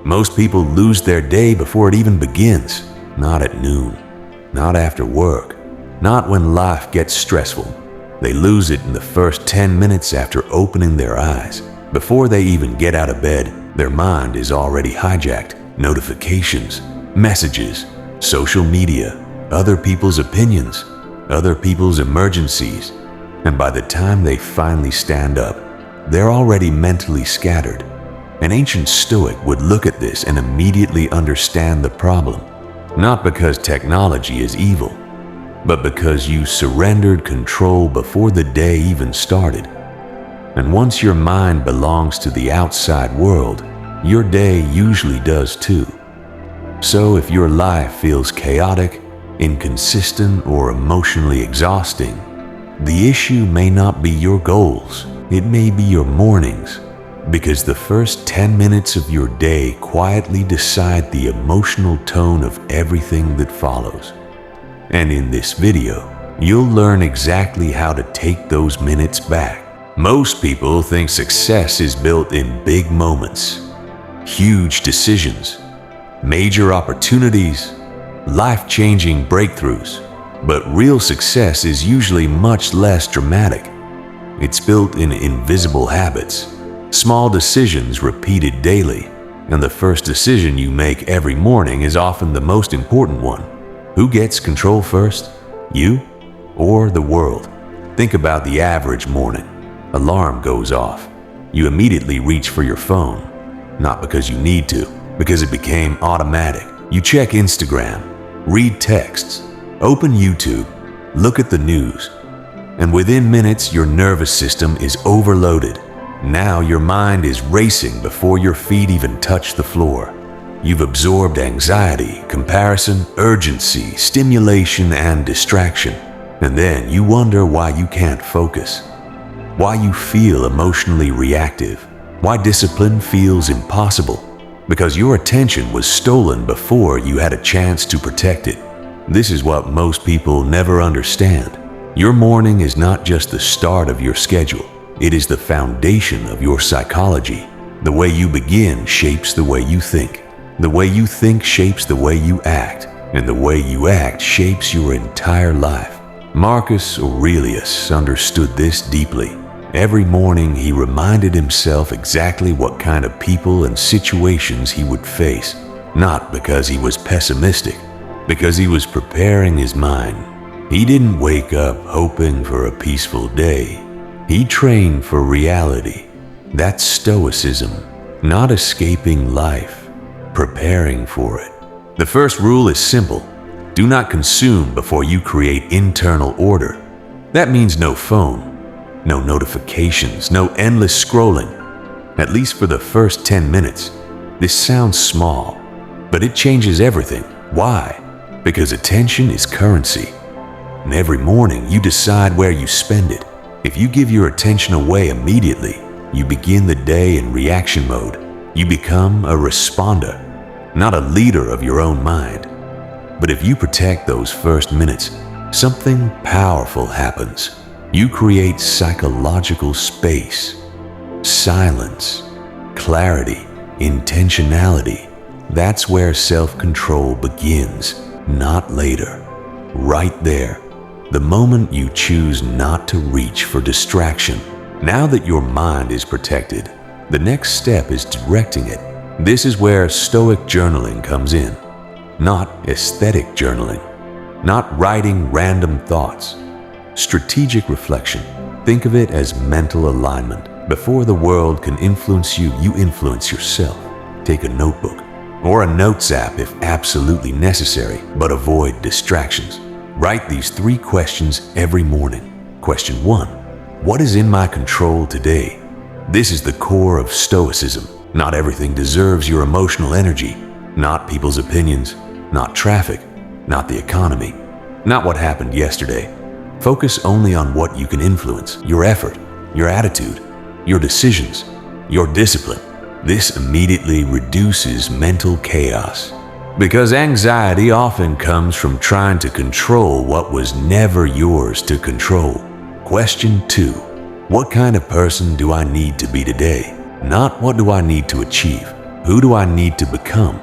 Most people lose their day before it even begins. Not at noon, not after work, not when life gets stressful. They lose it in the first 10 minutes after opening their eyes. Before they even get out of bed, their mind is already hijacked. Notifications, messages, social media, other people's opinions, other people's emergencies. And by the time they finally stand up, they're already mentally scattered. An ancient Stoic would look at this and immediately understand the problem. Not because technology is evil, but because you surrendered control before the day even started. And once your mind belongs to the outside world, your day usually does too. So if your life feels chaotic, inconsistent, or emotionally exhausting, the issue may not be your goals, it may be your mornings, because the first 10 minutes of your day quietly decide the emotional tone of everything that follows. And in this video, you'll learn exactly how to take those minutes back. Most people think success is built in big moments, huge decisions, major opportunities, life-changing breakthroughs. But real success is usually much less dramatic. It's built in invisible habits, small decisions repeated daily, and the first decision you make every morning is often the most important one. Who gets control first? You or the world? Think about the average morning. Alarm goes off. You immediately reach for your phone, not because you need to, because it became automatic. You check Instagram, read texts, open YouTube, look at the news, and within minutes your nervous system is overloaded. Now your mind is racing before your feet even touch the floor. You've absorbed anxiety, comparison, urgency, stimulation, and distraction. And then you wonder why you can't focus, why you feel emotionally reactive, why discipline feels impossible, because your attention was stolen before you had a chance to protect it. This is what most people never understand. Your morning is not just the start of your schedule. It is the foundation of your psychology. The way you begin shapes the way you think. The way you think shapes the way you act. And the way you act shapes your entire life. Marcus Aurelius understood this deeply. Every morning he reminded himself exactly what kind of people and situations he would face. Not because he was pessimistic, because he was preparing his mind. He didn't wake up hoping for a peaceful day. He trained for reality. That's Stoicism, not escaping life, preparing for it. The first rule is simple. Do not consume before you create internal order. That means no phone, no notifications, no endless scrolling, at least for the first 10 minutes. This sounds small, but it changes everything. Why? Because attention is currency. And every morning you decide where you spend it. If you give your attention away immediately, you begin the day in reaction mode. You become a responder, not a leader of your own mind. But if you protect those first minutes, something powerful happens. You create psychological space, silence, clarity, intentionality. That's where self-control begins, not later. Right there, the moment you choose not to reach for distraction. Now that your mind is protected, the next step is directing it. This is where Stoic journaling comes in. Not aesthetic journaling, not writing random thoughts. Strategic reflection. Think of it as mental alignment. Before the world can influence you, you influence yourself. Take a notebook or a notes app if absolutely necessary, but avoid distractions. Write these 3 questions every morning. Question 1. What is in my control today? This is the core of Stoicism. Not everything deserves your emotional energy. Not people's opinions, not traffic, not the economy, not what happened yesterday. Focus only on what you can influence, your effort, your attitude, your decisions, your discipline. This immediately reduces mental chaos. Because anxiety often comes from trying to control what was never yours to control. Question 2. What kind of person do I need to be today? Not what do I need to achieve, Who do I need to become?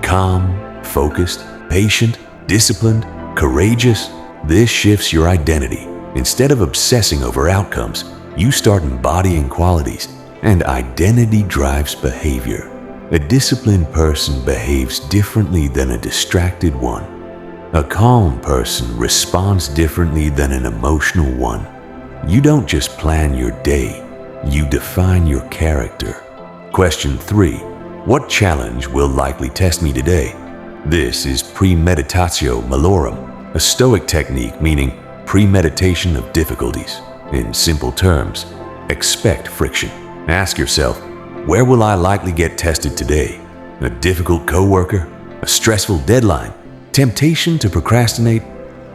Calm, focused, patient, disciplined, courageous? This shifts your identity. Instead of obsessing over outcomes, you start embodying qualities, and identity drives behavior. A disciplined person behaves differently than a distracted one. A calm person responds differently than an emotional one. You don't just plan your day, you define your character. Question 3. What challenge will likely test me today? This is premeditatio malorum, a Stoic technique meaning premeditation of difficulties. In simple terms, expect friction. Ask yourself, where will I likely get tested today? A difficult coworker? A stressful deadline? Temptation to procrastinate?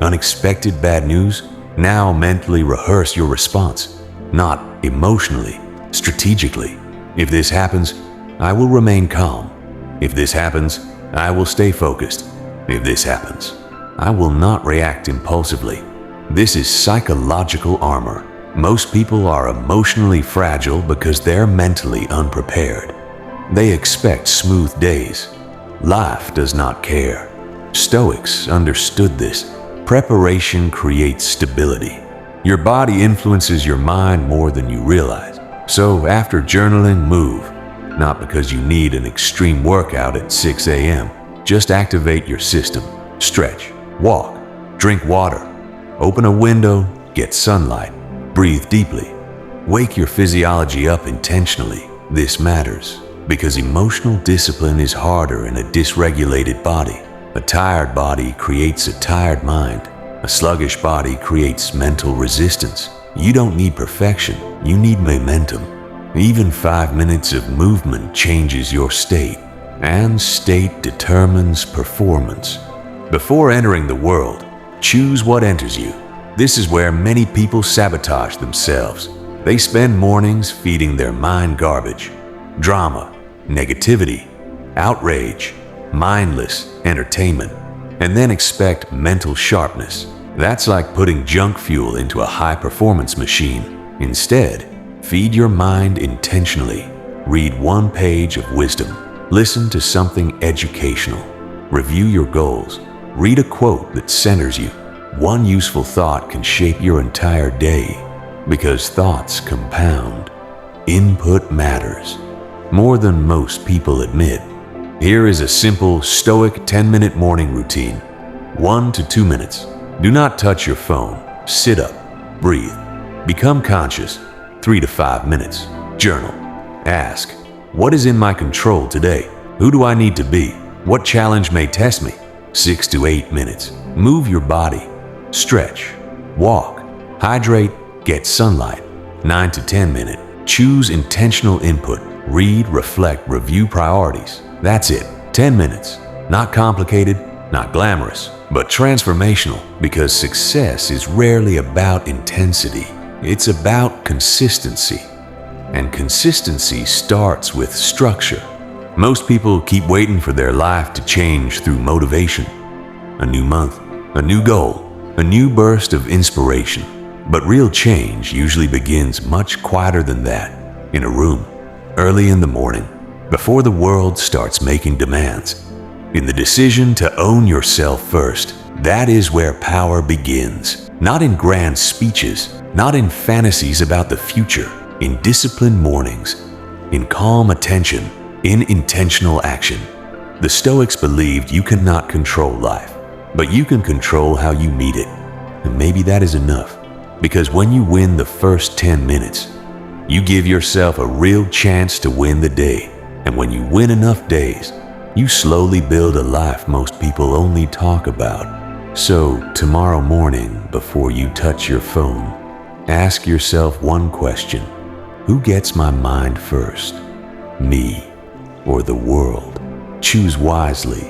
Unexpected bad news? Now mentally rehearse your response, not emotionally, strategically. If this happens, I will remain calm. If this happens, I will stay focused. If this happens, I will not react impulsively. This is psychological armor. Most people are emotionally fragile because they're mentally unprepared. They expect smooth days. Life does not care. Stoics understood this. Preparation creates stability. Your body influences your mind more than you realize. So after journaling, move. Not because you need an extreme workout at 6 a.m. Just activate your system. Stretch, walk, drink water, open a window, get sunlight, breathe deeply. Wake your physiology up intentionally. This matters because emotional discipline is harder in a dysregulated body. A tired body creates a tired mind. A sluggish body creates mental resistance. You don't need perfection, you need momentum. Even 5 minutes of movement changes your state, and state determines performance. Before entering the world, choose what enters you. This is where many people sabotage themselves. They spend mornings feeding their mind garbage, drama, negativity, outrage, mindless entertainment, and then expect mental sharpness. That's like putting junk fuel into a high-performance machine. Instead, feed your mind intentionally. Read 1 page of wisdom. Listen to something educational. Review your goals. Read a quote that centers you. One useful thought can shape your entire day because thoughts compound. Input matters more than most people admit. Here is a simple Stoic 10-minute morning routine. 1 to 2 minutes. Do not touch your phone. Sit up. Breathe. Become conscious. 3 to 5 minutes. Journal. Ask, what is in my control today? Who do I need to be? What challenge may test me? 6 to 8 minutes. Move your body. Stretch. Walk. Hydrate. Get sunlight. 9 to 10 minutes. Choose intentional input. Read, reflect, review priorities. That's it. 10 minutes. Not complicated, not glamorous, but transformational because success is rarely about intensity. It's about consistency. And consistency starts with structure. Most people keep waiting for their life to change through motivation. A new month, a new goal, a new burst of inspiration. But real change usually begins much quieter than that, in a room, early in the morning, before the world starts making demands. In the decision to own yourself first, that is where power begins. Not in grand speeches, not in fantasies about the future, in disciplined mornings, in calm attention, in intentional action. The Stoics believed you cannot control life, but you can control how you meet it. And maybe that is enough, because when you win the first 10 minutes, you give yourself a real chance to win the day. And when you win enough days, you slowly build a life most people only talk about. So tomorrow morning, before you touch your phone, ask yourself one question. Who gets my mind first? Me or the world? Choose wisely.